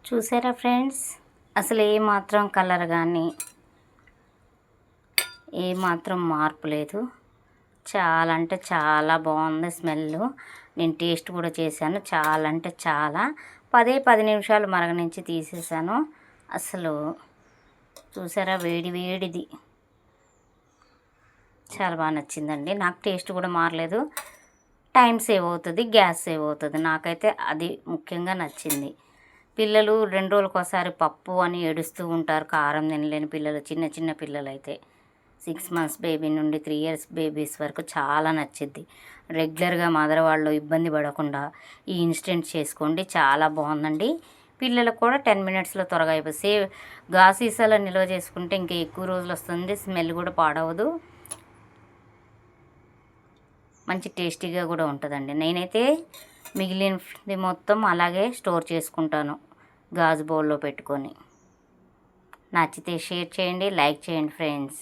చూసారా ఫ్రెండ్స్, అసలు ఏమాత్రం కలర్ కానీ ఏమాత్రం మార్పు లేదు. చాలా అంటే చాలా బాగుంది స్మెల్. నేను టేస్ట్ కూడా చేశాను. చాలా అంటే చాలా 10 నిమిషాలు మరగనించి తీసేసాను. అసలు చూసారా, వేడి వేడిది చాలా బాగా నచ్చిందండి. నాకు టేస్ట్ కూడా మారలేదు. టైం సేవ్ అవుతుంది, గ్యాస్ సేవ్ అవుతుంది. నాకైతే అది ముఖ్యంగా నచ్చింది. పిల్లలు 2 రోజులకు ఒకసారి పప్పు అని ఏడుస్తూ ఉంటారు, కారం తినలేని పిల్లలు. చిన్న చిన్న పిల్లలు అయితే 6 మంత్స్ బేబీ నుండి 3 ఇయర్స్ బేబీస్ వరకు చాలా నచ్చిద్ది. రెగ్యులర్గా మదర్ వాళ్ళు ఇబ్బంది పడకుండా ఈ ఇన్స్టెంట్ చేసుకోండి, చాలా బాగుందండి. పిల్లలకు కూడా 10 మినిట్స్లో త్వరగా అయిపోతుంది. గాజు సీసాలో నిల్వ చేసుకుంటే ఇంకా ఎక్కువ రోజులు వస్తుంది, స్మెల్ కూడా పాడవదు, మంచి టేస్టీగా కూడా ఉంటుందండి. నేనైతే మిగిలినది మొత్తం అలాగే స్టోర్ చేసుకుంటాను గాజు బౌల్లో పెట్టుకొని. నచ్చితే షేర్ చేయండి, లైక్ చేయండి ఫ్రెండ్స్.